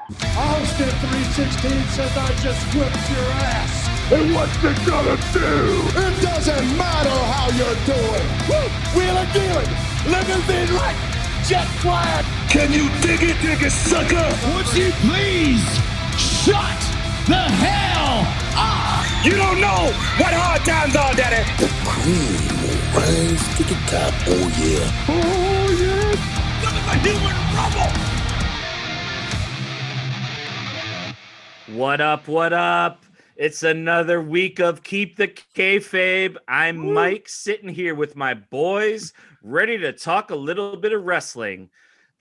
Austin 316 says I just whipped your ass. And what's it gonna do? It doesn't matter how you're doing. Woo! Wheeling, dealing, limousine right, jet flying. Can you dig it, sucker? Would you please shut the hell up? You don't know what hard times are, Daddy. The cream will rise to the top, oh yeah. Oh, yeah. Look at the human rubble. What up, what up? It's another week of Keep the Kayfabe. I'm Mike, sitting here with my boys, ready to talk a little bit of wrestling.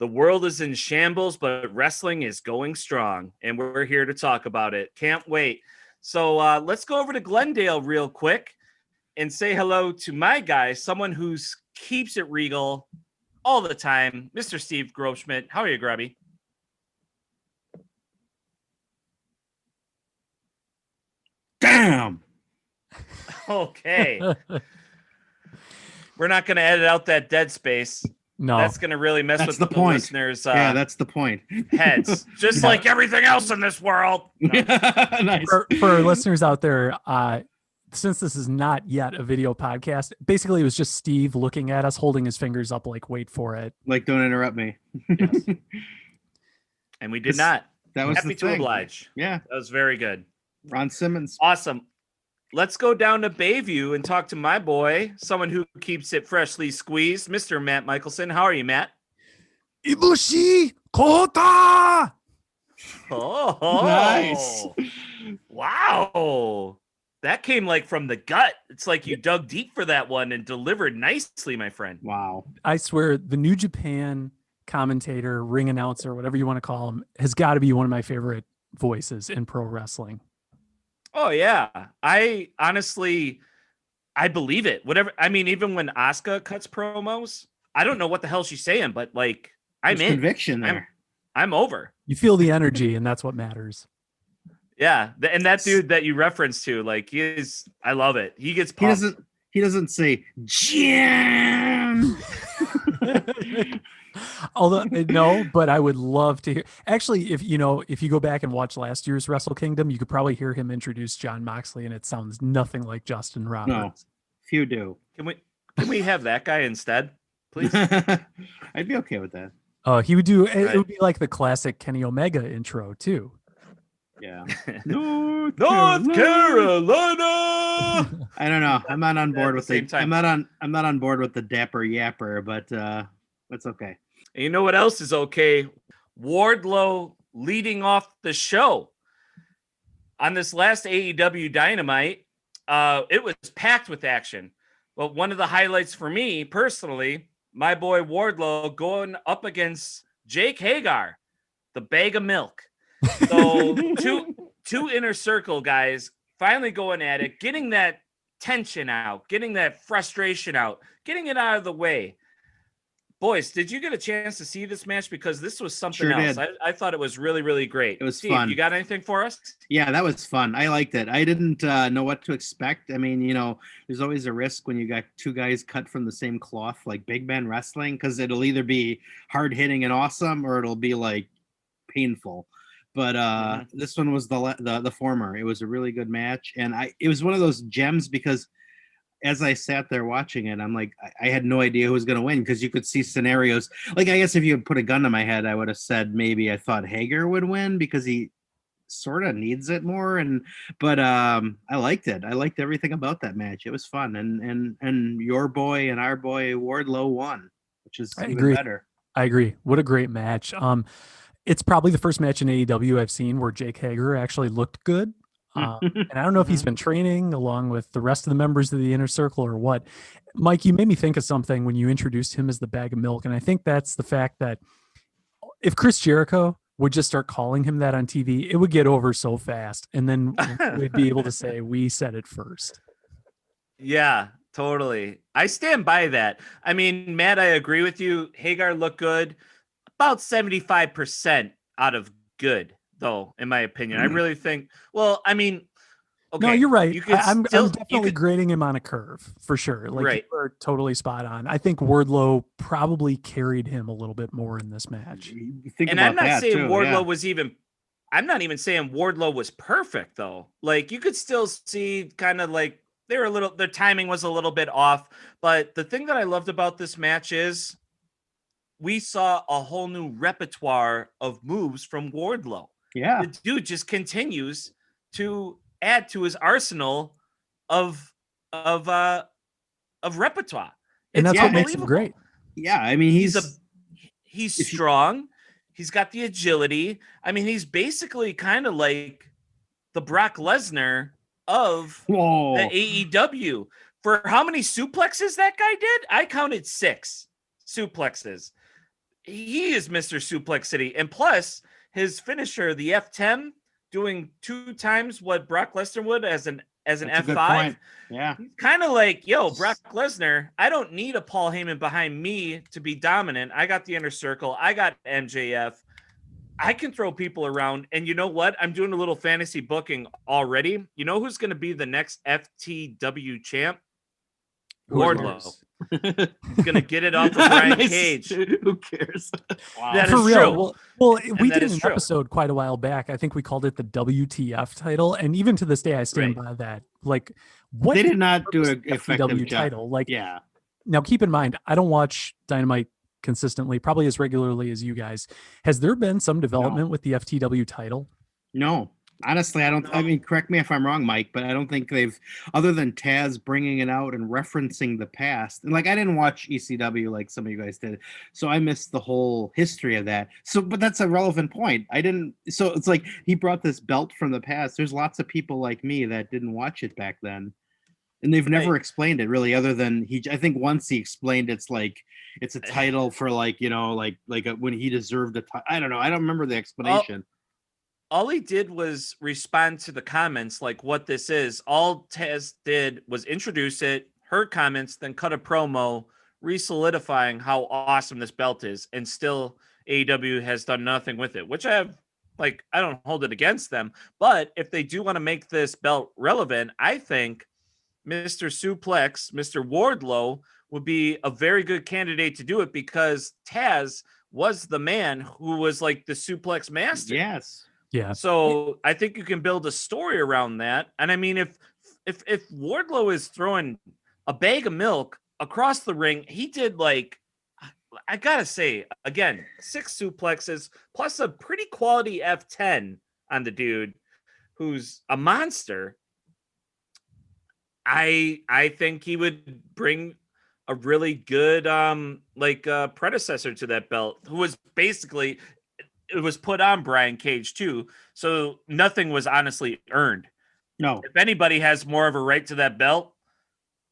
The world is in shambles, but wrestling is going strong, and we're here to talk about it. Can't wait. So let's go over to Glendale real quick and say hello to my guy, someone who keeps it regal all the time, Mr. Steve Groschmidt. How are you, Grubby? Damn. Okay. We're not going to edit out that dead space. No, that's going to really mess with the listeners' yeah, that's the point. Heads, just like everything else in this world. No. Nice. For our listeners out there, since this is not yet a video podcast, basically it was just Steve looking at us, holding his fingers up like, wait for it. Like, don't interrupt me. Yes. And we did not. That was happy to oblige. Yeah. That was very good. Ron Simmons. Awesome. Let's go down to Bayview and talk to my boy, someone who keeps it freshly squeezed, Mr. Matt Michelson. How are you, Matt? Ibushi Kota! Oh, nice. Wow. That came like from the gut. It's like you dug deep for that one and delivered nicely, my friend. Wow. I swear, the New Japan commentator, ring announcer, whatever you want to call him, has got to be one of my favorite voices in pro wrestling. Oh yeah. I honestly believe it. Whatever. I mean, even when Asuka cuts promos, I don't know what the hell she's saying, but like There's conviction there. I'm over. You feel the energy, and that's what matters. Yeah. And that dude that you referenced to, like, I love it. He gets pumped. He doesn't say jam. Although no, but I would love to hear. Actually, if you go back and watch last year's Wrestle Kingdom, you could probably hear him introduce Jon Moxley, and it sounds nothing like Justin Roberts. No, few do. Can we have that guy instead, please? I'd be okay with that. He would do. Right. It would be like the classic Kenny Omega intro too. Yeah. North Carolina. I don't know. I'm not on board with the same time. I'm not on board with the dapper yapper, but that's okay. And you know what else is okay? Wardlow leading off the show on this last AEW Dynamite. It was packed with action. Well, one of the highlights for me personally, my boy Wardlow going up against Jake Hagar, the bag of milk. So two inner circle guys finally going at it, getting that tension out, getting that frustration out, getting it out of the way. Boys, did you get a chance to see this match? Because this was something else. I thought it was really, really great. It was Steve, fun. You got anything for us? Yeah, that was fun. I liked it. I didn't know what to expect. I mean, there's always a risk when you got two guys cut from the same cloth, like big man wrestling, because it'll either be hard hitting and awesome, or it'll be like painful. But this one was the former. It was a really good match, and it was one of those gems because as I sat there watching it, I'm like, I had no idea who was going to win, because you could see scenarios. Like, I guess if you had put a gun to my head, I would have said maybe I thought Hager would win because he sort of needs it more. But I liked it. I liked everything about that match. It was fun. And your boy and our boy Wardlow won, which is even better. I agree. What a great match. It's probably the first match in AEW I've seen where Jake Hager actually looked good. And I don't know if he's been training along with the rest of the members of the inner circle or what. Mike, you made me think of something when you introduced him as the bag of milk. And I think that's the fact that if Chris Jericho would just start calling him that on TV, it would get over so fast. And then we'd be able to say, we said it first. Yeah, totally. I stand by that. I mean, Matt, I agree with you. Hagar looked good. About 75% out of good, though, in my opinion. I really think, well, I mean, okay. No, you're right. I'm still, definitely grading him on a curve for sure. Like, right. You are totally spot on. I think Wardlow probably carried him a little bit more in this match. And I'm not saying Wardlow was even I'm not even saying Wardlow was perfect though. Like you could still see kind of like their timing was a little bit off. But the thing that I loved about this match is we saw a whole new repertoire of moves from Wardlow. Yeah. The dude just continues to add to his arsenal of of uh of repertoire. And It's that's what makes him unbelievable. great. Yeah. I mean, He's if you- strong. He's got the agility. I mean, he's basically kind of like the Brock Lesnar of whoa. the AEW. For how many suplexes that guy did? I counted 6 suplexes. He is Mr. Suplex City. And plus, his finisher, the F10, doing 2 times what Brock Lesnar would as an That's a good F5. point. Yeah. He's kind of like, yo, Brock Lesnar, I don't need a Paul Heyman behind me to be dominant. I got the inner circle. I got MJF. I can throw people around. And you know what? I'm doing a little fantasy booking already. You know who's going to be the next FTW champ? Wardlow. He's going to get it off of Brian Nice. Cage. Who cares? Wow. That For is real. true. Well, we that did is an true. episode quite a while back. I think we called it the WTF title, and even to this day, I stand Right. by that. Like, what They did not do purpose an of the effective FTW job. title? Like, Yeah. now keep in mind, I don't watch Dynamite consistently, probably as regularly as you guys. Has there been some development with the FTW title? No. Honestly, I don't. I mean, correct me if I'm wrong, Mike, but I don't think they've, other than Taz bringing it out and referencing the past. And like, I didn't watch ECW like some of you guys did, so I missed the whole history of that. So, but that's a relevant point. I didn't. So it's like he brought this belt from the past. There's lots of people like me that didn't watch it back then, and they've never Right. explained it really, other than he. I think once he explained it's like it's a title for like, you know, like when he deserved a title. I don't know. I don't remember the explanation. All he did was respond to the comments like what this is. All Taz did was introduce it, heard comments, then cut a promo, re-solidifying how awesome this belt is, and still AEW has done nothing with it, which I don't hold it against them. But if they do want to make this belt relevant, I think Mr. Suplex, Mr. Wardlow, would be a very good candidate to do it because Taz was the man who was like the suplex master. Yes. Yeah. So I think you can build a story around that. And I mean, if Wardlow is throwing a bag of milk across the ring, he did like, I gotta say again, 6 suplexes plus a pretty quality F10 on the dude who's a monster. I think he would bring a really good predecessor to that belt, who was basically, it was put on Brian Cage too, so nothing was honestly earned. No. If anybody has more of a right to that belt,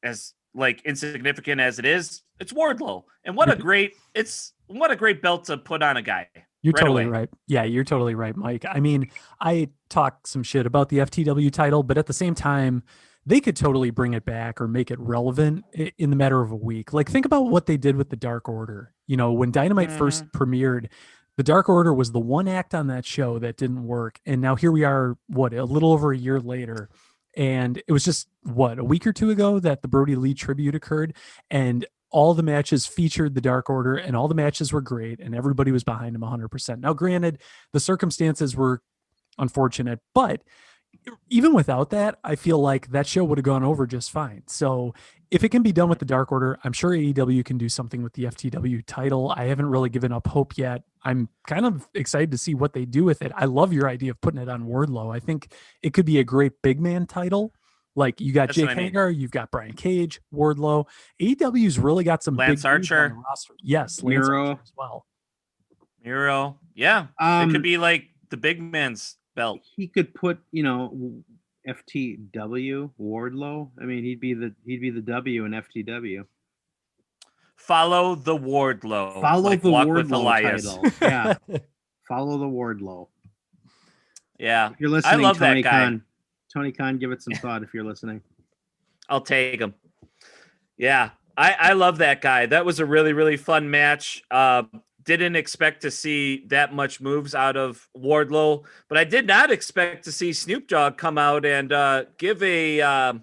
as like insignificant as it is, it's Wardlow. And what a great belt to put on a guy. You're right totally away. right. Yeah, you're totally right, Mike. I mean, I talk some shit about the FTW title, but at the same time, they could totally bring it back or make it relevant in the matter of a week. Like, think about what they did with the Dark Order. You know, when Dynamite first premiered, the Dark Order was the one act on that show that didn't work. And now here we are, a little over a year later. And it was just, a week or 2 ago that the Brody Lee tribute occurred. And all the matches featured the Dark Order and all the matches were great. And everybody was behind him 100%. Now, granted, the circumstances were unfortunate, but even without that, I feel like that show would have gone over just fine. So if it can be done with the Dark Order, I'm sure AEW can do something with the FTW title. I haven't really given up hope yet. I'm kind of excited to see what they do with it. I love your idea of putting it on Wardlow. I think it could be a great big man title. Like, you got That's Jake what I mean. Hager, you've got Brian Cage, Wardlow. AEW's really got some Lance big dudes on Archer. the roster. Yes, Lance Miro. Archer as well. Miro. Yeah. It could be like the big man's belt. He could put, FTW Wardlow. I mean, he'd be the W in FTW. Follow the Wardlow. Follow like the Walk with Wardlow Elias. title. Yeah. Follow the Wardlow. Yeah. If you're listening, I love Tony that guy. Khan. Tony Khan, give it some thought if you're listening. I'll take him. Yeah. I love that guy. That was a really, really fun match. Didn't expect to see that much moves out of Wardlow, but I did not expect to see Snoop Dogg come out and give a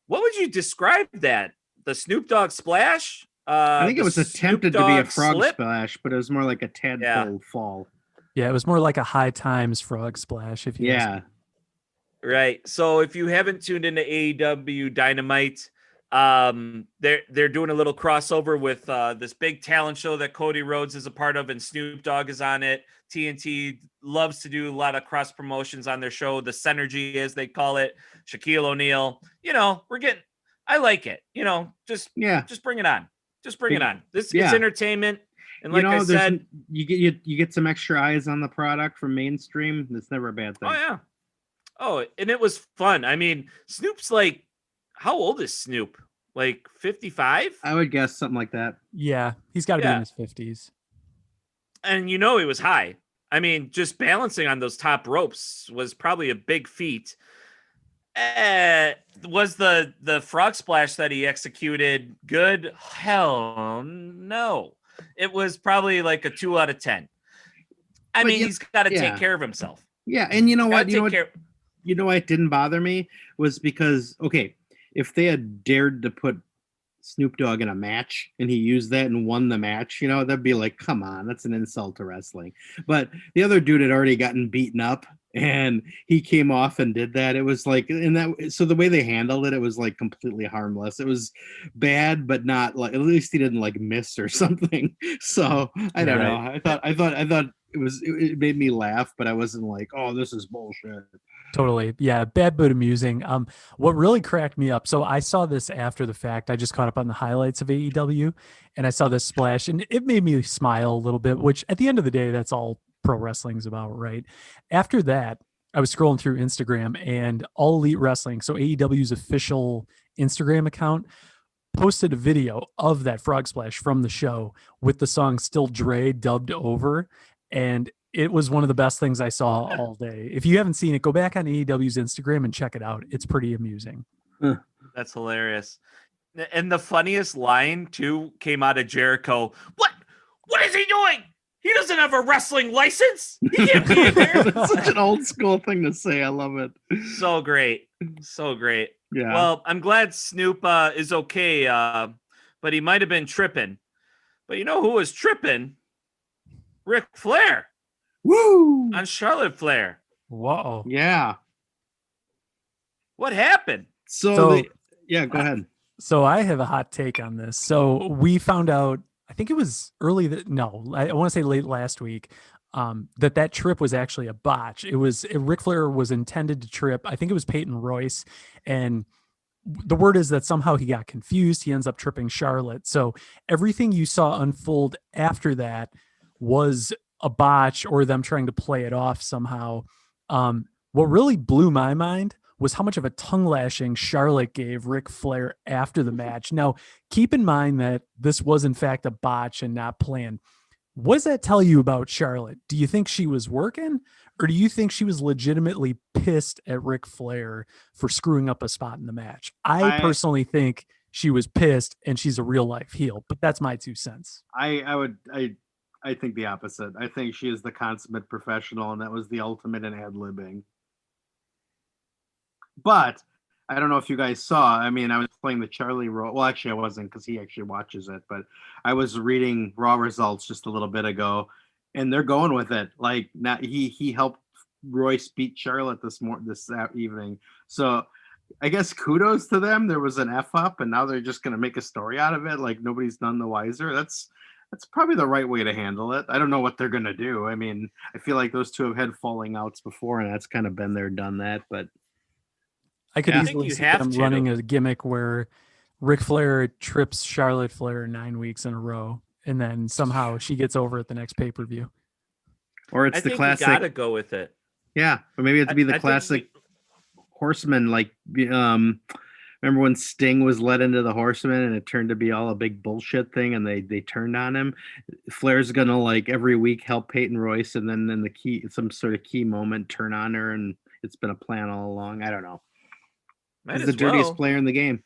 what would you describe that? The Snoop Dogg splash? I think it was attempted to be a frog slip? splash, but it was more like a tadpole fall. Yeah, it was more like a High Times frog splash. If you ask Yeah. me. Right. So if you haven't tuned into AEW Dynamite, they're doing a little crossover with this big talent show that Cody Rhodes is a part of, and Snoop Dogg is on it. TNT loves to do a lot of cross promotions on their show, the Synergy as they call it. Shaquille O'Neal. I like it. Yeah. Just bring it on. Just bring it on. It's Yeah. entertainment. And like I said, you get some extra eyes on the product from mainstream. That's never a bad thing. oh yeah. Oh, and it was fun. I mean, Snoop's like, how old is Snoop? Like 55? I would guess something like that. Yeah, he's got to be in Yeah. his 50s. And he was high. I mean, just balancing on those top ropes was probably a big feat. Was the frog splash that he executed good? Hell no. It was probably like a 2 out of 10. He's got to take care of himself. Yeah, and you know what? You You know why it didn't bother me was because, okay, if they had dared to put Snoop Dogg in a match and he used that and won the match, that'd be like, come on, that's an insult to wrestling. But the other dude had already gotten beaten up and he came off and did that. It was like, so the way they handled it, it was like completely harmless. It was bad, but not like, at least he didn't like miss or something. So I don't know. I thought it made me laugh, but I wasn't like, oh, this is bullshit. Totally. Yeah. Bad, but amusing. What really cracked me up. So I saw this after the fact. I just caught up on the highlights of AEW and I saw this splash and it made me smile a little bit, which at the end of the day, that's all pro wrestling's about, right? After that, I was scrolling through Instagram and All Elite Wrestling, so AEW's official Instagram account, posted a video of that frog splash from the show with the song Still Dre dubbed over. And it was one of the best things I saw all day. If you haven't seen it, go back on AEW's Instagram and check it out. It's pretty amusing. That's hilarious. And the funniest line too came out of Jericho. What is he doing? He doesn't have a wrestling license. He can't be in there. That's such an old school thing to say. I love it. So great. So great. Yeah. Well, I'm glad Snoop is okay, but he might have been tripping. But you know who was tripping? Ric Flair. Woo! On Charlotte Flair. Whoa. Yeah. What happened? So go ahead. So I have a hot take on this. So we found out, I think it was I want to say late last week, that trip was actually a botch. Ric Flair was intended to trip. I think it was Peyton Royce. And the word is that somehow he got confused. He ends up tripping Charlotte. So everything you saw unfold after that was a botch or them trying to play it off somehow. What really blew my mind was how much of a tongue lashing Charlotte gave Ric Flair after the match. Now, keep in mind that this was in fact a botch and not planned. What does that tell you about Charlotte? Do you think she was working, or do you think she was legitimately pissed at Ric Flair for screwing up a spot in the match? I personally think she was pissed and she's a real life heel, but that's my 2 cents. I think the opposite. I think she is the consummate professional, and that was the ultimate in ad-libbing. But I don't know if you guys saw. I mean, I was playing the Charlie role. Well, actually, I wasn't because he actually watches it. But I was reading Raw results just a little bit ago, and they're going with it. Like, now he helped Royce beat Charlotte this evening. So I guess kudos to them. There was an F up, and now they're just going to make a story out of it. Like nobody's none the wiser. That's probably the right way to handle it. I don't know what they're going to do. I mean, I feel like those two have had falling outs before, and that's kind of been there, done that. But I could easily see them running a gimmick where Ric Flair trips Charlotte Flair 9 weeks in a row, and then somehow she gets over at the next pay-per-view. Or it's the classic. You gotta go with it. Yeah, or maybe it has to be the classic Horseman. Like, remember when Sting was let into the Horseman and it turned to be all a big bullshit thing, and they turned on him. Flair's gonna like every week help Peyton Royce, and then in some sort of key moment turn on her, and it's been a plan all along. I don't know. He's the dirtiest player in the game.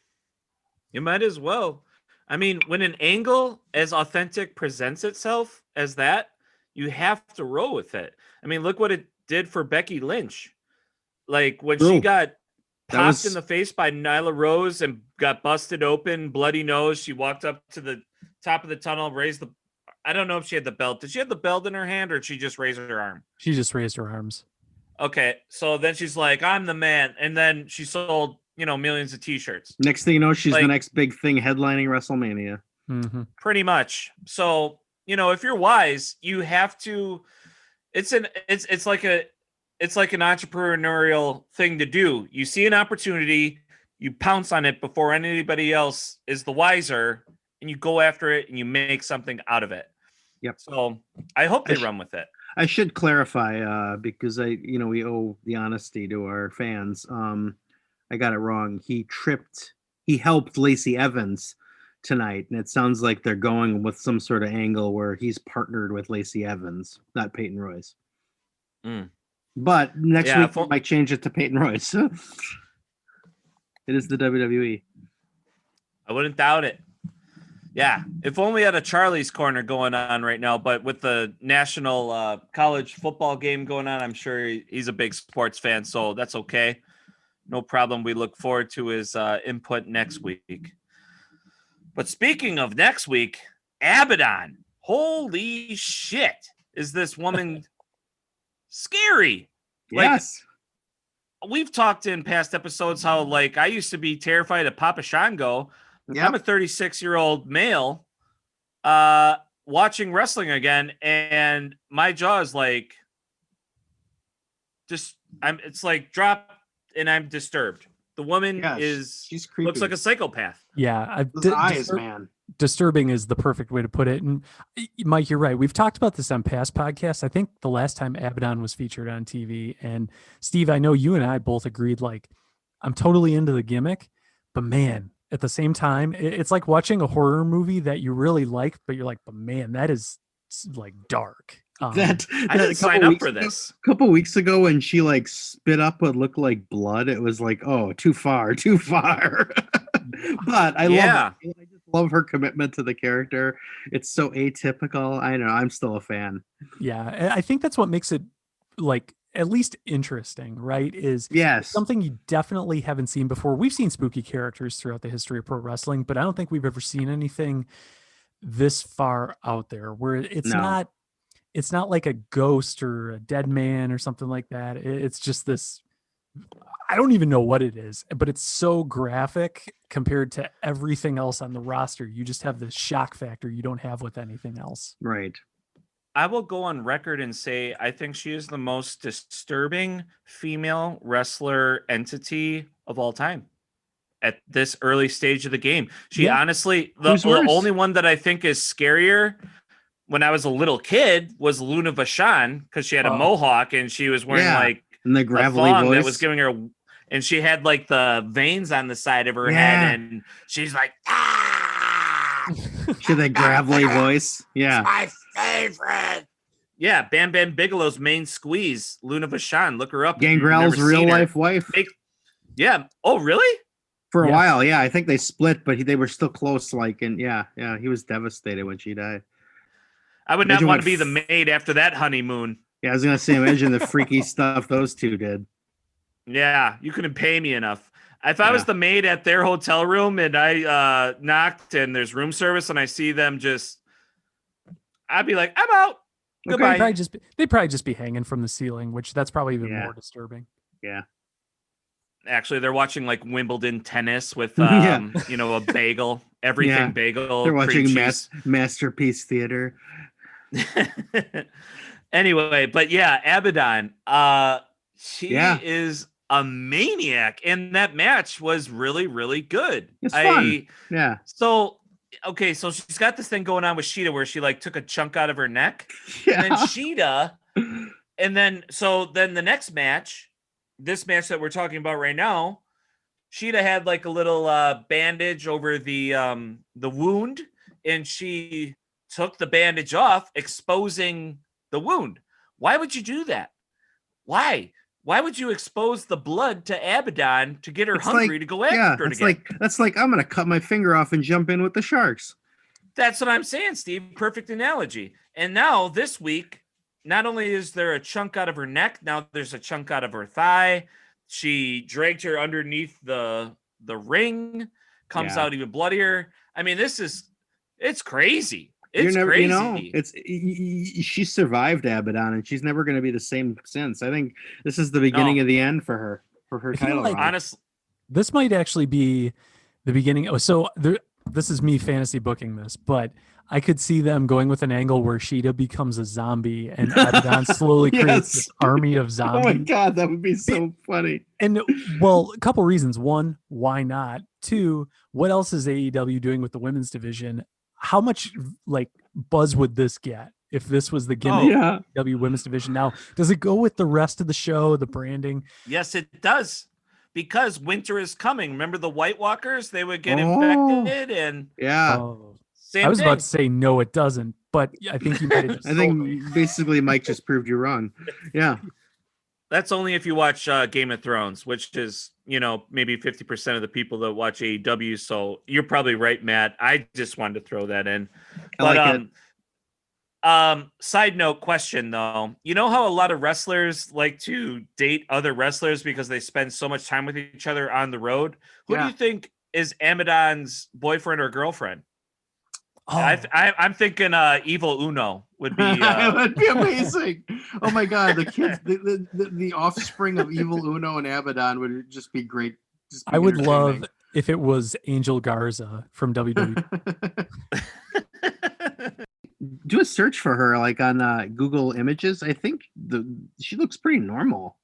You might as well. I mean, when an angle as authentic presents itself as that, you have to roll with it. I mean, look what it did for Becky Lynch. Like when she got popped in the face by Nyla Rose and got busted open, bloody nose. She walked up to the top of the tunnel, raised I don't know if she had the belt. Did she have the belt in her hand, or did she just raise her arm? She just raised her arms. Okay, so then she's like, "I'm the man," and then she sold, millions of T-shirts. Next thing you know, she's the Like- next big thing headlining WrestleMania. Mm-hmm. Pretty much. So, if you're wise, you have to. It's like an entrepreneurial thing to do. You see an opportunity, you pounce on it before anybody else is the wiser, and you go after it and you make something out of it. Yep. So I hope they run with it. I should clarify because we owe the honesty to our fans. I got it wrong. He helped Lacey Evans tonight, and it sounds like they're going with some sort of angle where he's partnered with Lacey Evans, not Peyton Royce. Mm. But next week we might change it to Peyton Royce. It is the WWE. I wouldn't doubt it. Yeah, if only had a Charlie's Corner going on right now, but with the national college football game going on, I'm sure he's a big sports fan, so that's okay. No problem. We look forward to his input next week. But speaking of next week, Abaddon. Holy shit. Is this woman scary? Yes. We've talked in past episodes how, I used to be terrified of Papa Shango. Yep. I'm a 36-year-old male watching wrestling again, and my jaw is it's like drop, and I'm disturbed. The woman she's creepy. looks like a psychopath. Yeah. Those eyes, man. Disturbing is the perfect way to put it. And Mike, you're right. We've talked about this on past podcasts. I think the last time Abaddon was featured on TV, and Steve, I know you and I both agreed, I'm totally into the gimmick, but man, at the same time, it's like watching a horror movie that you really like, but you're like, but man, that is dark. I didn't sign up for this. A couple weeks ago, when she spit up what looked like blood, it was oh, too far. But I love it. I just love her commitment to the character. It's so atypical. I know. I'm still a fan. Yeah, I think that's what makes it at least interesting, right? Is something you definitely haven't seen before. We've seen spooky characters throughout the history of pro wrestling, but I don't think we've ever seen anything this far out there where it's not like a ghost or a dead man or something like that. It's just this, I don't even know what it is, but it's so graphic compared to everything else on the roster. You just have this shock factor you don't have with anything else. Right. I will go on record and say I think she is the most disturbing female wrestler entity of all time at this early stage of the game. She honestly, the only one that I think is scarier when I was a little kid was Luna Vachon, because she had a mohawk and she was wearing and the gravelly voice that was giving her, and she had the veins on the side of her head, and she's like, she had that gravelly voice. Yeah. My favorite. Yeah, Bam Bam Bigelow's main squeeze, Luna Vachon. Look her up. Gangrel's real life wife. Yeah. Oh, really? For a while, yeah. I think they split, but they were still close. And he was devastated when she died. I would not want to be the maid after that honeymoon. Yeah, I was gonna say, imagine the freaky stuff those two did. Yeah, you couldn't pay me enough. If I was the maid at their hotel room and I knocked and there's room service and I see them I'd be like, I'm out. Goodbye. They'd probably just be hanging from the ceiling, which that's probably even more disturbing. Yeah. Actually, they're watching Wimbledon tennis with a bagel, everything bagel. They're watching Masterpiece Theater. Anyway, but Abaddon, she is a maniac, and that match was really, really good. It's fun. So she's got this thing going on with Sheeta where she took a chunk out of her neck, and then Sheeta, and then the next match, this match that we're talking about right now, Sheeta had a little bandage over the wound, and she took the bandage off, exposing the wound. Why would you do that? Why? Why would you expose the blood to Abaddon to get her hungry to go after it again? That's like I'm gonna cut my finger off and jump in with the sharks. That's what I'm saying, Steve. Perfect analogy. And now this week, not only is there a chunk out of her neck, now there's a chunk out of her thigh. She dragged her underneath the ring, comes out even bloodier. I mean, it's crazy. It's never, crazy. she survived Abaddon, and she's never going to be the same since. I think this is the beginning No. of the end for her I feel title like- run. Honestly, This might actually be the beginning. This is me fantasy booking this, but I could see them going with an angle where Sheeta becomes a zombie and Abaddon slowly creates this Yes. army of Oh my zombies. god, that would be so funny. And well, a couple reasons. One, why not? Two, what else is AEW doing with the women's division? How much like buzz would this get if this was the gimmick Yeah. of AEW women's division? Now, does it go with the rest of the show, the branding? yes, it does. Because winter is coming. Remember the White Walkers? They would get Oh. infected and Yeah. Oh, same I was thing. about to say no, it doesn't, but I think you might have just I sold me. think basically Mike just proved you wrong. Yeah. That's only if you watch Game of Thrones, which is, maybe 50% of the people that watch AEW. So you're probably right, Matt. I just wanted to throw that in. I like it. Side note question though. You know how a lot of wrestlers like to date other wrestlers because they spend so much time with each other on the road? Who do Yeah. you think is Amadon's boyfriend or girlfriend? Oh, I'm thinking Evil Uno would be That'd be amazing. Oh my god, the kids, the offspring of Evil Uno and Abaddon would just be great. Just be I would entertaining. love if it was Angel Garza from WWE. Do a search for her, like on Google Images. I think she looks pretty normal,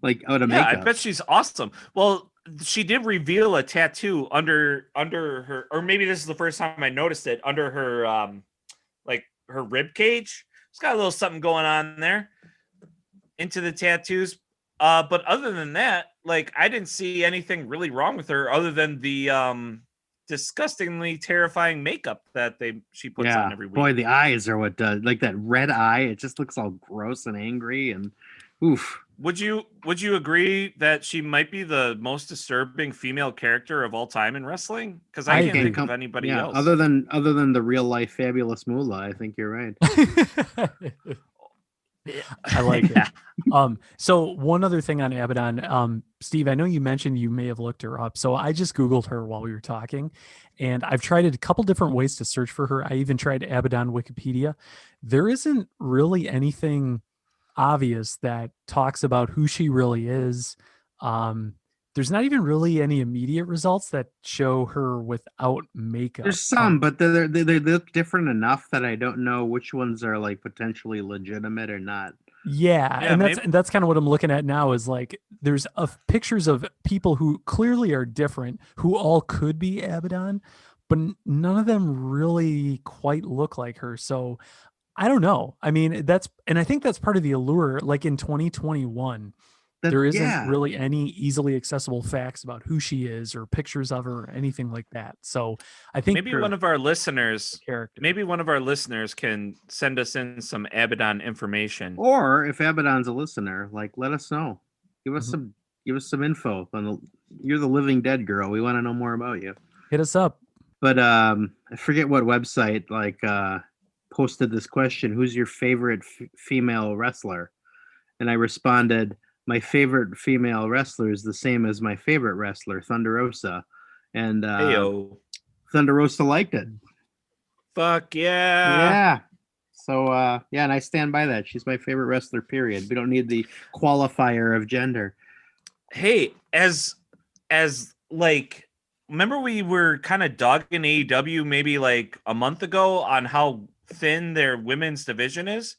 like out of yeah, makeup. I bet she's awesome. Well, she did reveal a tattoo under her, or maybe this is the first time I noticed it, under her like her rib cage. It's got a little something going on there into the tattoos. But other than that, like I didn't see anything really wrong with her other than the disgustingly terrifying makeup that she puts on every week. Boy, the eyes are what does, like that red eye. It just looks all gross and angry and oof. Would you agree that she might be the most disturbing female character of all time in wrestling? Because I can't think of anybody else. Other than the real life fabulous Moolah, I think you're right. I like it. So one other thing on Abaddon, Steve, I know you mentioned you may have looked her up. So I just Googled her while we were talking, and I've tried a couple different ways to search for her. I even tried Abaddon Wikipedia. There isn't really anything obvious that talks about who she really is. There's not even really any immediate results that show her without makeup. There's some, but they look different enough that I don't know which ones are like potentially legitimate or not. Yeah, and that's kind of what I'm looking at now is like there's pictures of people who clearly are different, who all could be Abaddon, but none of them really quite look like her. So I don't know. I mean, I think that's part of the allure. Like in 2021, there isn't really any easily accessible facts about who she is or pictures of her or anything like that. So I think maybe one of our listeners can send us in some Abaddon information. Or if Abaddon's a listener, like let us know. Give us some info on you're the living dead girl. We want to know more about you. Hit us up. But I forget what website posted this question: who's your favorite female wrestler? And I responded, my favorite female wrestler is the same as my favorite wrestler, Thunder Rosa. And Thunder Rosa liked it. Fuck yeah. Yeah. So and I stand by that. She's my favorite wrestler, period. We don't need the qualifier of gender. Hey, as like, remember we were kind of dogging AEW maybe like a month ago on how thin their women's division is?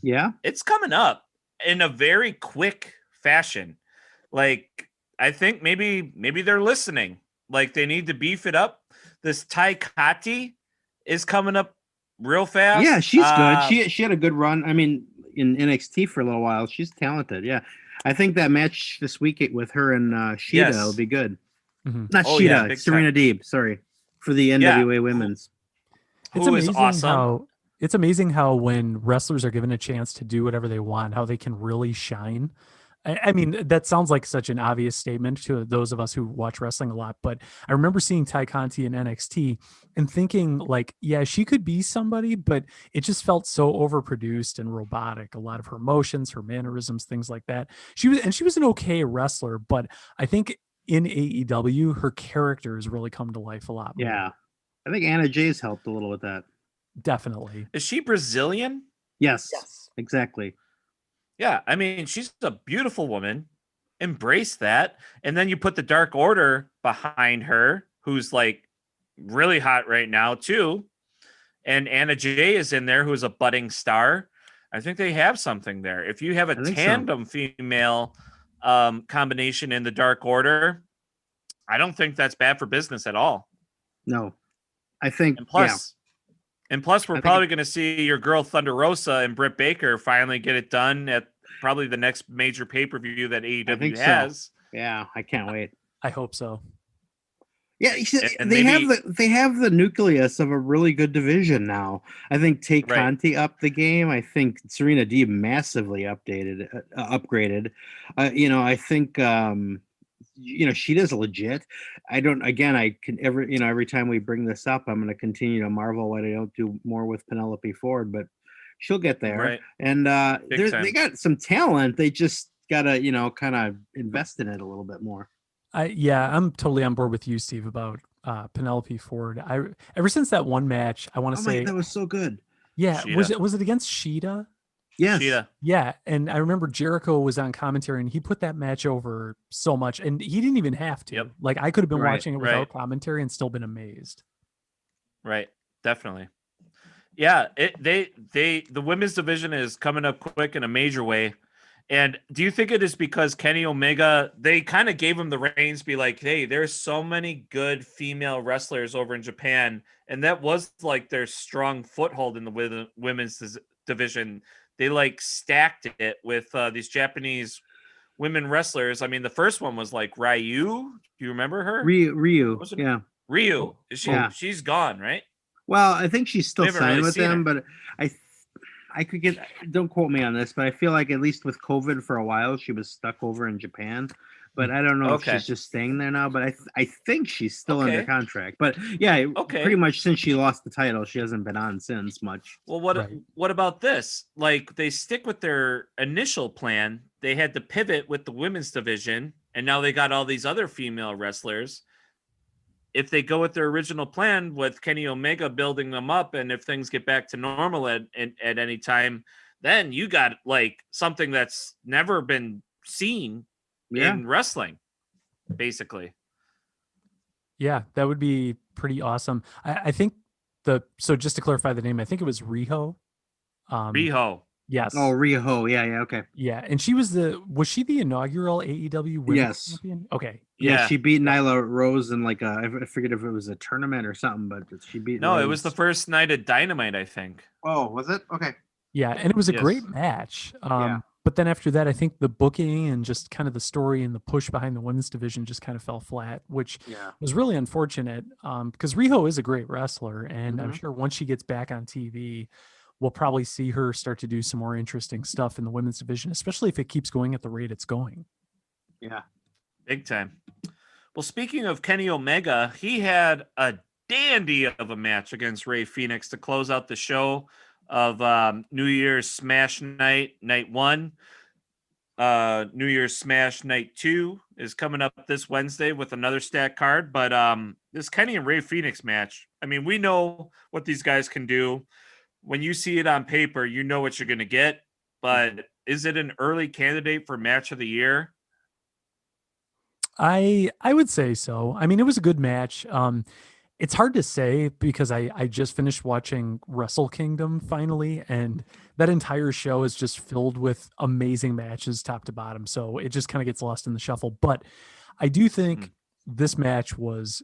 Yeah. It's coming up in a very quick fashion. Like, I think maybe they're listening. Like, they need to beef it up. This Tai Kati is coming up real fast. Yeah, she's good. She had a good run. I mean, in NXT for a little while. She's talented. Yeah. I think that match this week with her and Sheeta will be good. Mm-hmm. Not Sheeta, Serena Deeb. Sorry, for the NWA Women's. It's amazing how when wrestlers are given a chance to do whatever they want, how they can really shine. I mean, that sounds like such an obvious statement to those of us who watch wrestling a lot, but I remember seeing Ty Conti in NXT and thinking like, yeah, she could be somebody, but it just felt so overproduced and robotic. A lot of her motions, her mannerisms, things like that. She was an okay wrestler, but I think in AEW, her character has really come to life a lot more. Yeah. I think Anna Jay's helped a little with that. Definitely. Is she Brazilian? Yes, exactly. Yeah, I mean, she's a beautiful woman. Embrace that. And then you put the Dark Order behind her, who's like really hot right now, too. And Anna Jay is in there, who's a budding star. I think they have something there. If you have a I think so. tandem female combination in the Dark Order, I don't think that's bad for business at all. No, I think, And plus, we're think probably going to see your girl Thunder Rosa and Britt Baker finally get it done at probably the next major pay-per-view that I AEW think has. so. Yeah, I can't wait. I hope so. Yeah, you see, And they maybe- have the nucleus of a really good division now. I think Tay Right. Conti upped the game. I think Serena Deeb massively upgraded. I think she does legit. I don't. Again, I can every time we bring this up, I'm going to continue to marvel why they don't do more with Penelope Ford, but she'll get there. Right. And Big time. they got some talent. They just gotta kind of invest in it a little bit more. I'm totally on board with you, Steve, about Penelope Ford. Ever since that one match, I want to say that was so good. yeah, Sheeta. was it against Sheeta? Yes. Sheeta. Yeah, and I remember Jericho was on commentary and he put that match over so much, and he didn't even have to. Yep. Like I could have been Right, watching it without right. commentary and still been amazed. Right. Definitely. Yeah. The women's division is coming up quick in a major way. And do you think it is because Kenny Omega, they kind of gave him the reins, be like, hey, there's so many good female wrestlers over in Japan. And that was like their strong foothold in the women's division. They like stacked it with these Japanese women wrestlers. I mean, the first one was like Ryu. Do you remember her? Ryu. Was it- Yeah. Ryu. Is she? Yeah. She's gone, right? Well, I think she's still We haven't signed really with seen them, her. but I could get. Don't quote me on this, but I feel like at least with COVID for a while, she was stuck over in Japan. But I don't know Okay. if she's just staying there now. But I think she's still under Okay. contract. But yeah, Okay. pretty much since she lost the title, she hasn't been on since much. Well, what Right. what about this? Like they stick with their initial plan. They had to pivot with the women's division, and now they got all these other female wrestlers. If they go with their original plan with Kenny Omega building them up, and if things get back to normal at any time, then you got like something that's never been seen Yeah. in wrestling, basically. Yeah, that would be pretty awesome. I think so just to clarify the name, I think it was Riho. Riho. Yes. Oh, Riho. Yeah. Okay. Yeah, and was she the inaugural AEW Women's Yes. Champion? Okay. Yeah, she beat Nyla Rose in like I forget if it was a tournament or something, but she beat. No, Rose. it was the first night at Dynamite, I think. Oh, was it? Okay. Yeah, and it was a Yes. great match. Yeah. But then after that, I think the booking and just kind of the story and the push behind the women's division just kind of fell flat, which Yeah. was really unfortunate. Because Riho is a great wrestler, and I'm Mhm. sure once she gets back on TV, we'll probably see her start to do some more interesting stuff in the women's division, especially if it keeps going at the rate it's going. Yeah. Big time. Well, speaking of Kenny Omega, he had a dandy of a match against Ray Phoenix to close out the show of New Year's Smash Night 1. New Year's Smash Night 2 is coming up this Wednesday with another stack card. But this Kenny and Ray Phoenix match, I mean, we know what these guys can do. When you see it on paper, you know what you're going to get. But is it an early candidate for match of the year? I would say so. I mean, it was a good match. It's hard to say because I just finished watching Wrestle Kingdom finally, and that entire show is just filled with amazing matches top to bottom. So it just kind of gets lost in the shuffle. But I do think this match was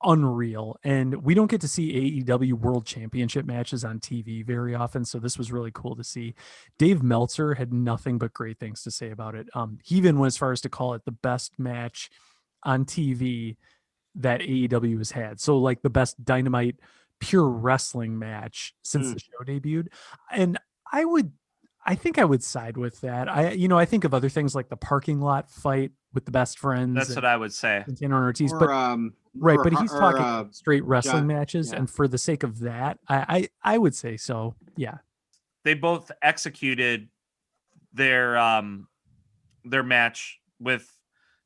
unreal, and we don't get to see AEW World Championship matches on TV very often, so this was really cool to see. Dave Meltzer had nothing but great things to say about it. He even went as far as to call it the best match on TV that AEW has had. So like the best Dynamite pure wrestling match since the show debuted. And I think I would side with that. I think of other things like the parking lot fight with the best friends. That's what I would say. Santana and Ortiz, Or, but right, or- but he's or, talking straight wrestling John- matches, yeah. and for the sake of that, I would say so. Yeah. They both executed their match with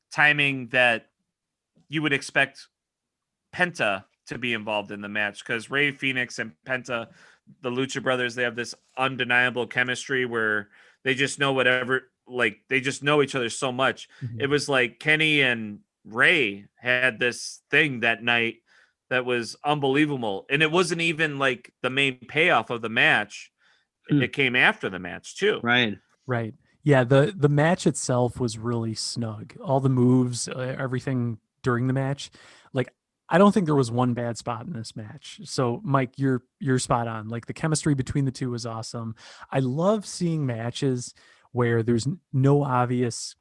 timing that you would expect Penta to be involved in the match because Ray Phoenix and Penta, the Lucha Brothers, they have this undeniable chemistry where they just know they just know each other so much. Mhm. It was like Kenny and Ray had this thing that night that was unbelievable. And it wasn't even like the main payoff of the match. It came after the match too. Right. Right. Yeah, the match itself was really snug. All the moves, everything during the match. Like I don't think there was one bad spot in this match. So Mike, you're spot on. Like the chemistry between the two was awesome. I love seeing matches where there's no obvious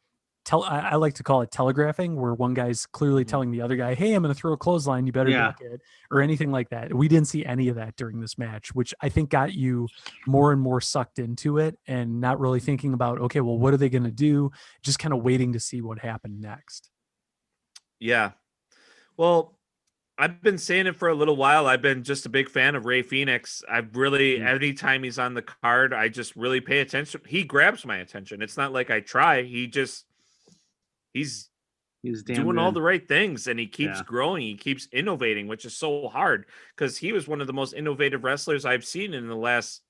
I like to call it telegraphing, where one guy's clearly telling the other guy, "Hey, I'm going to throw a clothesline. You better duck it," or anything like that. We didn't see any of that during this match, which I think got you more and more sucked into it and not really thinking about, okay, well, what are they going to do? Just kind of waiting to see what happened next. Yeah. Well, I've been saying it for a little while. I've been just a big fan of Ray Phoenix. I've really, anytime he's on the card, I just really pay attention. He grabs my attention. It's not like I try. He's doing all the right things, and he keeps growing. He keeps innovating, which is so hard because he was one of the most innovative wrestlers I've seen in the last,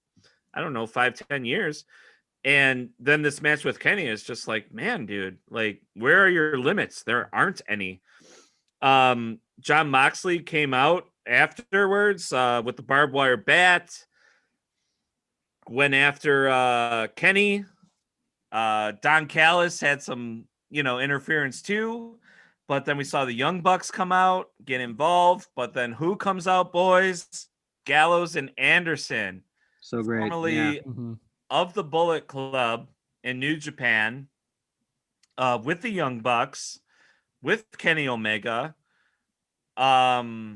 I don't know, 5-10 years. And then this match with Kenny is just like, man, dude, like, where are your limits? There aren't any. John Moxley came out afterwards with the barbed wire bat, went after Kenny. Don Callis had some, interference too, but then we saw the Young Bucks come out, get involved, but then who comes out, boys? Gallows and Anderson. So great. Formerly of the Bullet Club in New Japan, with the Young Bucks, with Kenny Omega. Formerly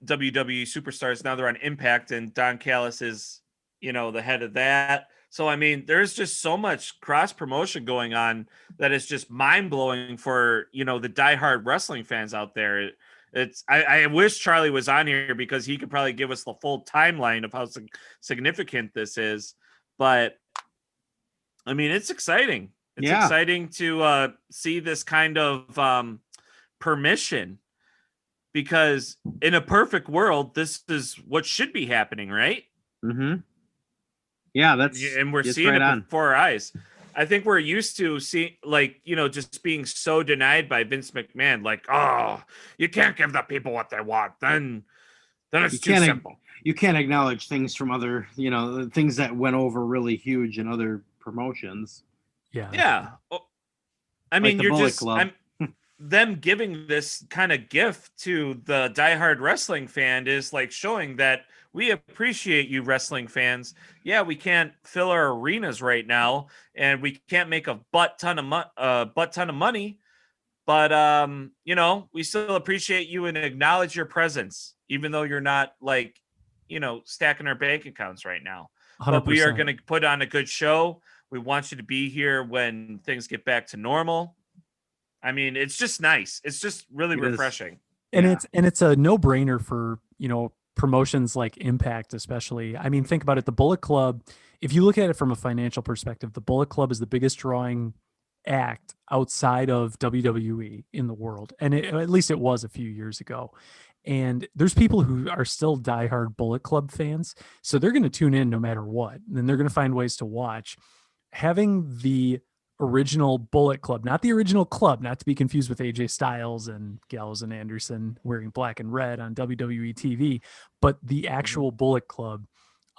WWE superstars. Now they're on Impact, and Don Callis is, the head of that. So, there's just so much cross promotion going on that is just mind blowing for, the diehard wrestling fans out there. I wish Charlie was on here because he could probably give us the full timeline of how significant this is. But it's exciting. It's exciting to see this kind of permission, because in a perfect world, this is what should be happening, right? Mm-hmm. Yeah, and we're seeing it before our eyes. I think we're used to just being so denied by Vince McMahon, like, oh, you can't give the people what they want. Then it's too simple. You can't acknowledge things from other, things that went over really huge in other promotions. Yeah. Yeah. Like you're just them giving this kind of gift to the diehard wrestling fan is like showing that we appreciate you, wrestling fans. Yeah, we can't fill our arenas right now, and we can't make a butt ton of money, but we still appreciate you and acknowledge your presence, even though you're not stacking our bank accounts right now. 100%. But we are going to put on a good show. We want you to be here when things get back to normal. It's just nice. It's just really refreshing. And it's a no-brainer for, promotions like Impact, especially. Think about it. The Bullet Club, if you look at it from a financial perspective, the Bullet Club is the biggest drawing act outside of WWE in the world. And at least it was a few years ago. And there's people who are still diehard Bullet Club fans. So they're going to tune in no matter what. And they're going to find ways to watch. Having the original Bullet Club, not the original club, not to be confused with AJ Styles and Gallows and Anderson wearing black and red on WWE TV, but the actual Bullet Club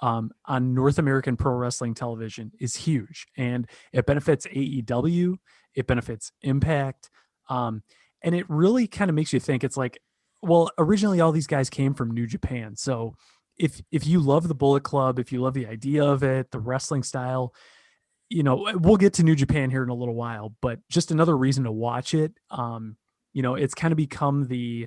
on North American pro wrestling television is huge, and it benefits AEW, it benefits Impact, and it really kind of makes you think. It's like, well, originally all these guys came from New Japan, so if you love the Bullet Club, if you love the idea of it, the wrestling style, we'll get to New Japan here in a little while, but just another reason to watch it. It's kind of become the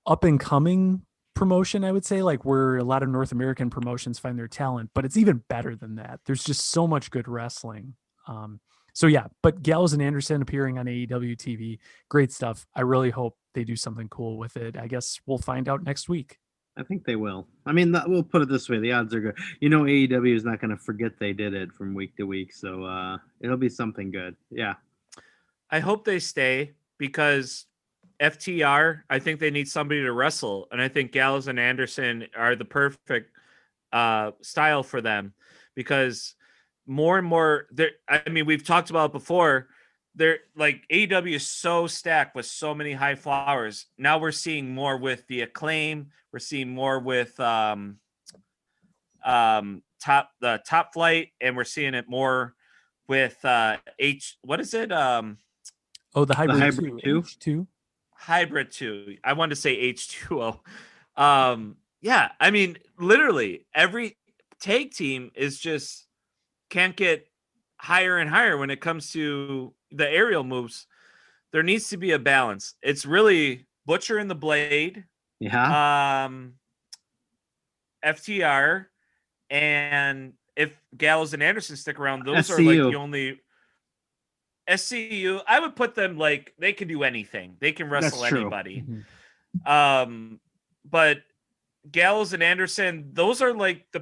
up and coming promotion, I would say, like where a lot of North American promotions find their talent, but it's even better than that. There's just so much good wrestling. So yeah, but Gallows and Anderson appearing on AEW TV, great stuff. I really hope they do something cool with it. I guess we'll find out next week. I think they will. We'll put it this way. The odds are good. AEW is not going to forget they did it from week to week. So it'll be something good. Yeah. I hope they stay because FTR, I think they need somebody to wrestle, and I think Gallows and Anderson are the perfect style for them, because more and more, I mean, we've talked about it before. They're like, AEW is so stacked with so many high flyers. Now we're seeing more with the Acclaim. We're seeing more with Top Flight, and we're seeing it more with what is it? The Hybrid, Hybrid 2? H2. Hybrid 2. I wanted to say H2O. Yeah, I mean, literally every tag team is just can't get higher and higher when it comes to the aerial moves. There needs to be a balance. It's really Butcher and the Blade, Yeah. FTR, and if Gallows and Anderson stick around, those are SCU. like the only SCU. I would put them like they can do anything. They can wrestle That's true. anybody. Mhm. But Gallows and Anderson, those are like the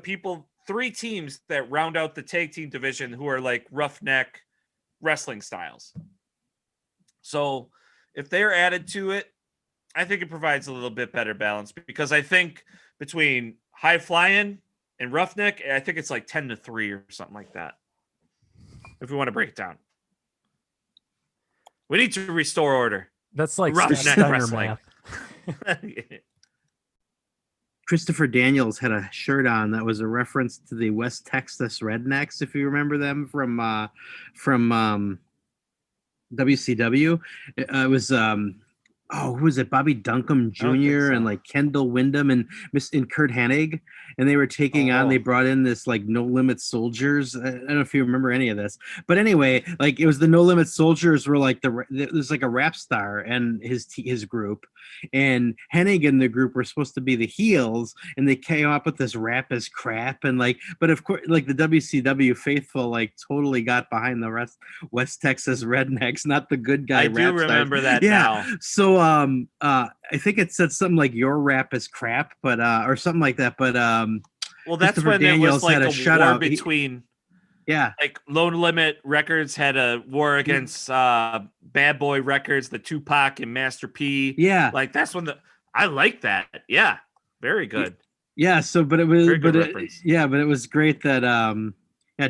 three teams that round out the tag team division who are like roughneck wrestling styles. So if they're added to it, I think it provides a little bit better balance, because I think between high flying and roughneck, I think it's like 10-3 or something like that. If we want to break it down, we need to restore order. That's like Roughneck Steiner wrestling. math. Christopher Daniels had a shirt on that was a reference to the West Texas Rednecks, if you remember them from WCW. It was who was it? Bobby Duncombe I don't think Jr. so. and like Kendall Windham and Kurt Hennig, and they were taking on. They brought in this like No Limit Soldiers. I don't know if you remember any of this, but anyway, like it was the No Limit Soldiers were like there's like a rap star and his group, and Hennig and the group were supposed to be the heels, and they came up with this rap as crap, and like, but of course, like the WCW faithful like totally got behind the West Texas Rednecks, not the good guy. I do remember stars. that now. So I think it said something like your rap is crap, but or something like that. But well, that's when there was like a war shutout. between like Lone Limit Records had a war against Bad Boy Records, the Tupac and Master P. Yeah, like that's when I like that. Yeah, very good. Yeah, so but it was but it was great that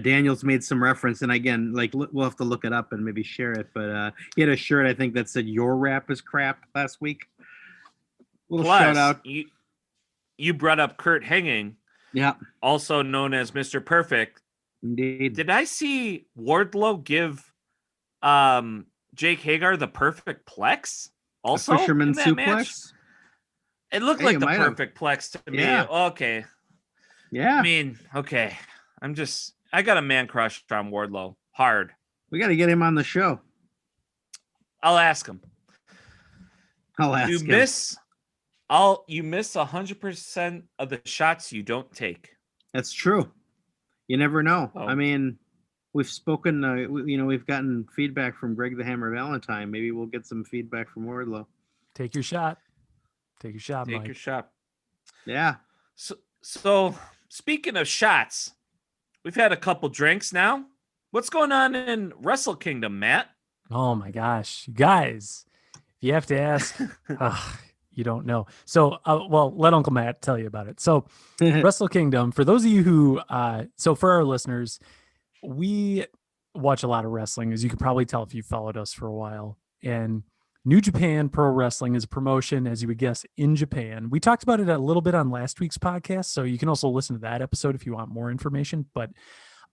Daniels made some reference, and again, like we'll have to look it up and maybe share it. But he had a shirt I think that said "Your rap is crap" last week. Little shout out. You brought up Kurt Hennig, also known as Mr. Perfect. Indeed. Did I see Wardlow give Jake Hagar the perfect plex? Also, a fisherman suplex. Match? It looked like the perfect plex to me. Yeah. Okay. Yeah. I mean, okay. I got a man crush on Wardlow. Hard. We got to get him on the show. I'll ask him. You miss 100% of the shots you don't take. That's true. You never know. Oh. I mean, we've spoken, we've gotten feedback from Greg the Hammer Valentine. Maybe we'll get some feedback from Wardlow. Take your shot. Take your shot, Take Mike. your shot. Yeah. So speaking of shots, we've had a couple drinks now. What's going on in Wrestle Kingdom, Matt? Oh my gosh, you guys! If you have to ask, you don't know. So, well, let Uncle Matt tell you about it. So, Wrestle Kingdom. For those of you who, so for our listeners, we watch a lot of wrestling, as you could probably tell if you followed us for a while. And New Japan Pro Wrestling is a promotion, as you would guess, in Japan. We talked about it a little bit on last week's podcast, so you can also listen to that episode if you want more information. But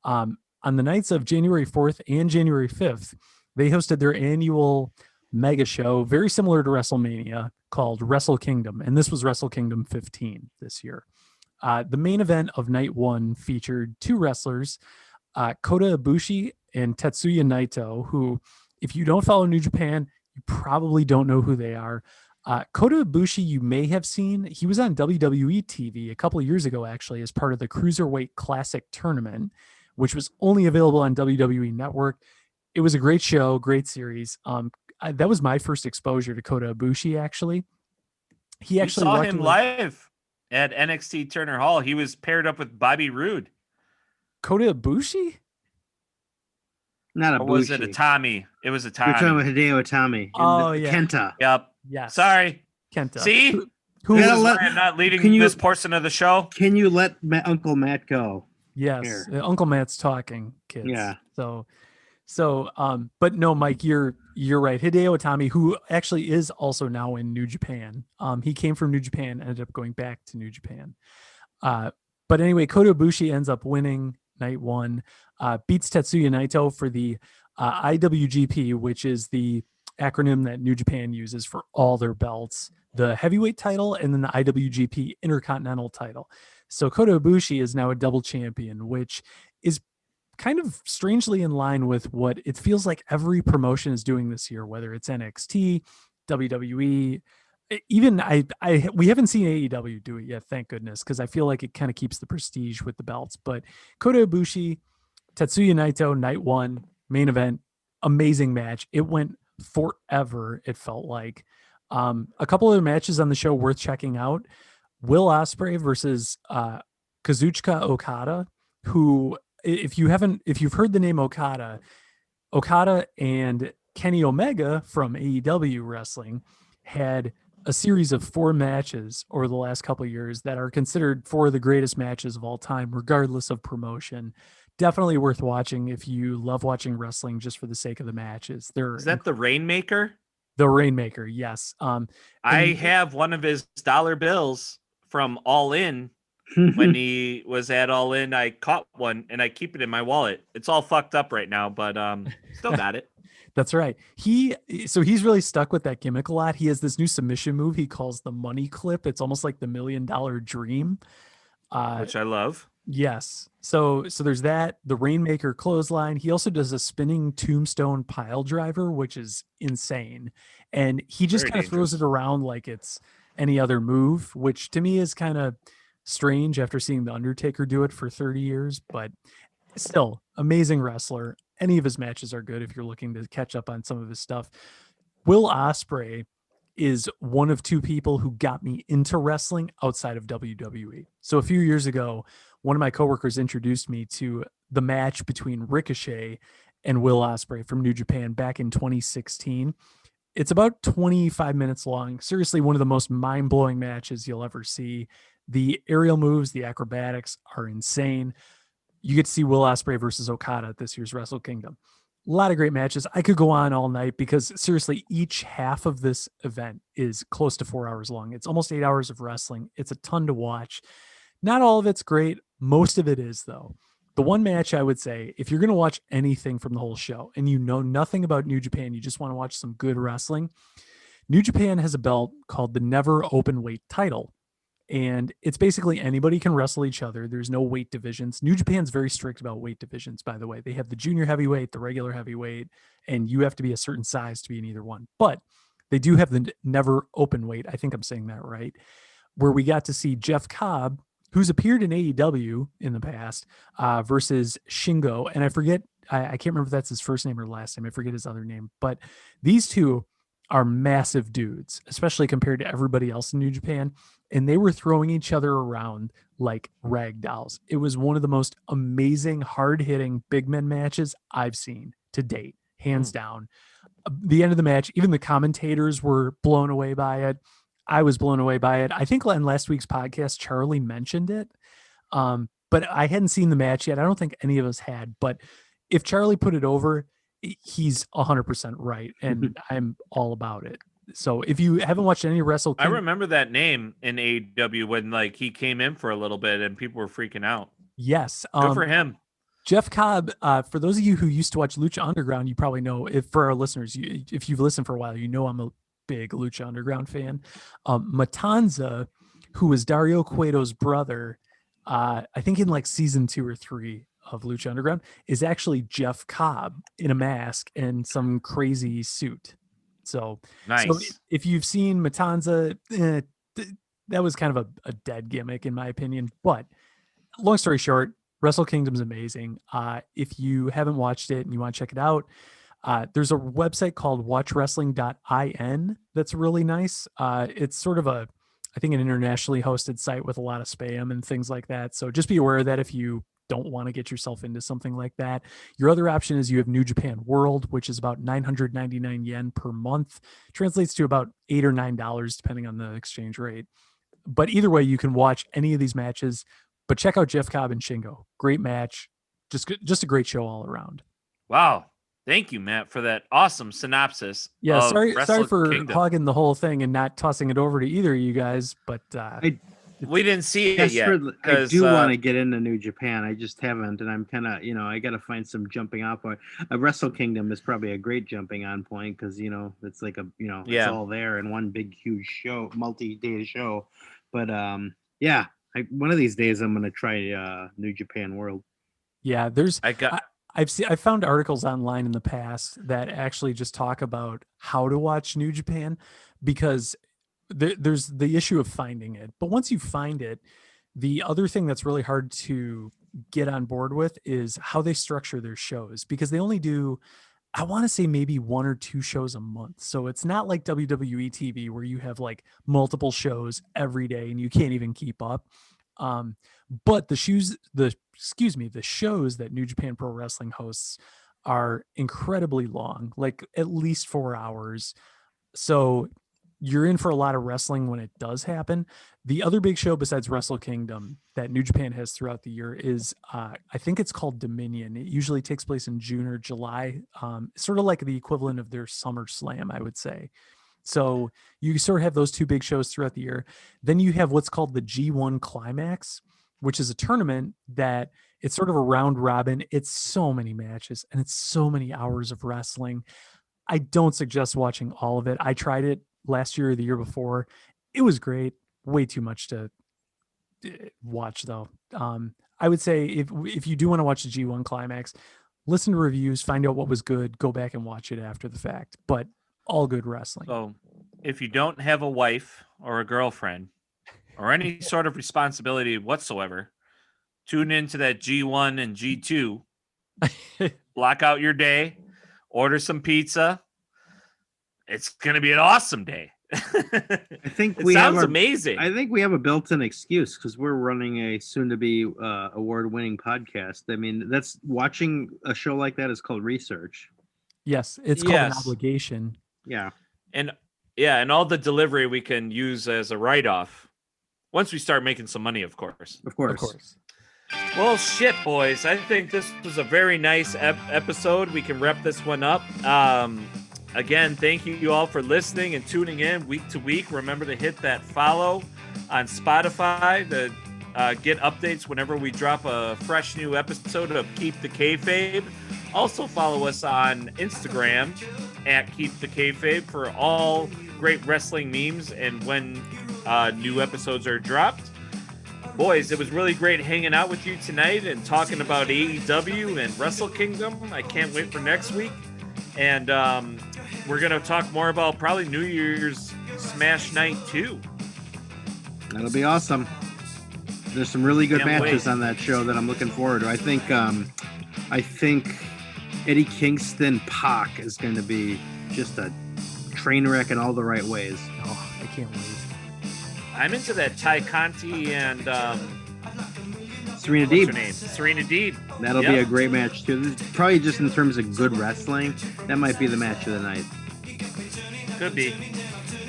on the nights of January 4th and January 5th, they hosted their annual mega show, very similar to WrestleMania, called Wrestle Kingdom. And this was Wrestle Kingdom 15 this year. The main event of night one featured two wrestlers, Kota Ibushi and Tetsuya Naito, who, if you don't follow New Japan, you probably don't know who they are. Kota Ibushi, you may have seen. He was on WWE TV a couple of years ago, actually, as part of the Cruiserweight Classic Tournament, which was only available on WWE Network. It was a great show, great series. That was my first exposure to Kota Ibushi, actually. He actually saw him live at NXT Turner Hall. He was paired up with Bobby Roode. Kota Ibushi? Not a Or was it Itami? It was Itami. You're talking about Hideo Itami. Oh, yeah. Kenta. Yep. Yes. Sorry. Kenta. See? Who This gotta is let- why I'm not leading can you- this portion of the show. Can you let Uncle Matt go? Yes, Here. Uncle Matt's talking, kids. Yeah. But no, Mike, you're right. Hideo Itami, who actually is also now in New Japan. He came from New Japan, ended up going back to New Japan. But anyway, Kota Ibushi ends up winning night one, beats Tetsuya Naito for the IWGP, which is the acronym that New Japan uses for all their belts, the heavyweight title, and then the IWGP Intercontinental title. So Kota Ibushi is now a double champion, which is kind of strangely in line with what it feels like every promotion is doing this year, whether it's NXT, WWE, even we haven't seen AEW do it yet, thank goodness, because I feel like it kind of keeps the prestige with the belts. But Kota Ibushi, Tetsuya Naito, night one, main event, amazing match. It went forever, it felt like. A couple of matches on the show worth checking out. Will Ospreay versus Kazuchika Okada, who, if you've heard the name Okada and Kenny Omega from AEW wrestling had a series of 4 matches over the last couple of years that are considered 4 of the greatest matches of all time, regardless of promotion. Definitely worth watching if you love watching wrestling just for the sake of the matches. Is that the Rainmaker? The Rainmaker, yes. I have one of his dollar bills from All In. When he was at All In, I caught one and I keep it in my wallet. It's all fucked up right now, but still got it. That's right. He's really stuck with that gimmick a lot. He has this new submission move he calls the money clip. It's almost like the $1 Million Dream, Which I love. Yes. So there's that, the Rainmaker clothesline. He also does a spinning tombstone pile driver, which is insane. And he just Very kind of throws dangerous. it around like it's any other move, which to me is kind of strange after seeing The Undertaker do it for 30 years, but still amazing wrestler. Any of his matches are good if you're looking to catch up on some of his stuff. Will Ospreay is one of 2 people who got me into wrestling outside of WWE. So a few years ago, one of my coworkers introduced me to the match between Ricochet and Will Ospreay from New Japan back in 2016. It's about 25 minutes long. Seriously, one of the most mind-blowing matches you'll ever see. The aerial moves, the acrobatics are insane. You get to see Will Ospreay versus Okada at this year's Wrestle Kingdom. A lot of great matches. I could go on all night because seriously, each half of this event is close to 4 hours long. It's almost 8 hours of wrestling. It's a ton to watch. Not all of it's great. Most of it is, though. The one match I would say, if you're going to watch anything from the whole show and you know nothing about New Japan, you just want to watch some good wrestling, New Japan has a belt called the Never Open Weight title. And it's basically anybody can wrestle each other. There's no weight divisions. New Japan's very strict about weight divisions, by the way. They have the junior heavyweight, the regular heavyweight, and you have to be a certain size to be in either one. But they do have the Never Open Weight. I think I'm saying that right. Where we got to see Jeff Cobb, who's appeared in AEW in the past, versus Shingo. And I forget, I can't remember if that's his first name or last name. I forget his other name. But these two are massive dudes, especially compared to everybody else in New Japan. And they were throwing each other around like rag dolls. It was one of the most amazing, hard-hitting big men matches I've seen to date, hands down. The end of the match, even the commentators were blown away by it. I was blown away by it. I think in last week's podcast, Charlie mentioned it, but I hadn't seen the match yet. I don't think any of us had. But if Charlie put it over, he's 100% right, and I'm all about it. So if you haven't watched any Wrestle I Kingdom, remember that name in AEW when like he came in for a little bit and people were freaking out. yes, Good for him. Jeff Cobb. For those of you who used to watch Lucha Underground, you probably know. If for our listeners, if you've listened for a while, you know I'm a big Lucha Underground fan. Matanza, who was Dario Cueto's brother, I think in like season 2 or 3 of Lucha Underground, is actually Jeff Cobb in a mask and some crazy suit. So Nice. So if you've seen Matanza, that was kind of a dead gimmick in my opinion. But long story short, Wrestle Kingdom's amazing. If you haven't watched it and you want to check it out, there's a website called watchwrestling.in that's really nice. It's sort of I think an internationally hosted site with a lot of spam and things like that. So just be aware of that if you don't want to get yourself into something like that. Your other option is you have New Japan World, which is about 999 yen per month, translates to about $8 or $9 depending on the exchange rate. But either way, you can watch any of these matches. But check out Jeff Cobb and Shingo. Great match, just a great show all around. Wow. Thank you, Matt, for that awesome synopsis. Yeah, sorry Wrestle for Kingdom. hogging the whole thing and not tossing it over to either of you guys, but We didn't see it yet. I do want to get into New Japan. I just haven't, and I'm kind of, I got to find some jumping off point. Wrestle Kingdom is probably a great jumping on point because it's like it's all there in one big huge show, multi-day show. But one of these days I'm gonna try New Japan World. Yeah, I've found articles online in the past that actually just talk about how to watch New Japan, because there's the issue of finding it. But once you find it, the other thing that's really hard to get on board with is how they structure their shows, because they only do, I want to say, maybe 1 or 2 shows a month. So it's not like WWE TV where you have like multiple shows every day and you can't even keep up. But the shows that New Japan Pro Wrestling hosts are incredibly long, like at least 4 hours. So you're in for a lot of wrestling when it does happen. The other big show besides Wrestle Kingdom that New Japan has throughout the year is, I think it's called Dominion. It usually takes place in June or July, sort of like the equivalent of their Summer Slam, I would say. So you sort of have those 2 big shows throughout the year. Then you have what's called the G1 Climax, which is a tournament that it's sort of a round robin. It's so many matches and it's so many hours of wrestling. I don't suggest watching all of it. I tried it last year or the year before. It was great. Way too much to watch though. I would say if you do want to watch the G1 Climax, listen to reviews, find out what was good, go back and watch it after the fact. But all good wrestling. So if you don't have a wife or a girlfriend or any sort of responsibility whatsoever, tune into that G1 and G2, block out your day, order some pizza. It's going to be an awesome day. I think sounds amazing. I think we have a built-in excuse because we're running a soon-to-be award-winning podcast. I mean, that's watching a show like that is called research. Yes, it's called an obligation. Yeah. And all the delivery we can use as a write-off once we start making some money, of course. Of course. Well, shit, boys. I think this was a very nice episode. We can wrap this one up. Again, thank you all for listening and tuning in week to week. Remember to hit that follow on Spotify to get updates whenever we drop a fresh new episode of Keep the Kayfabe. Also follow us on Instagram at Keep the Kayfabe for all great wrestling memes and when new episodes are dropped. Boys, it was really great hanging out with you tonight and talking about AEW and Wrestle Kingdom. I can't wait for next week. And we're going to talk more about probably New Year's Smash Night 2. That'll be awesome. There's some really good matches on that show that I'm looking forward to. I think Eddie Kingston Pac is going to be just a train wreck in all the right ways. Oh, I can't wait. I'm into that Ty Conti and Serena what's Deeb. her name? Serena Deeb. That'll be a great match too. Probably just in terms of good wrestling, that might be the match of the night. Could be.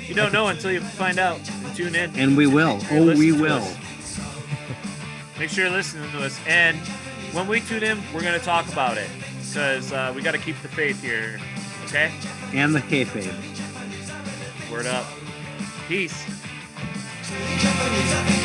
You don't know until you find out. Tune in. And we will. Oh, we will. Make sure you're listening to us. And when we tune in, we're going to talk about it because we got to keep the faith here. Okay? And the kayfabe. Word up. Peace. Japanese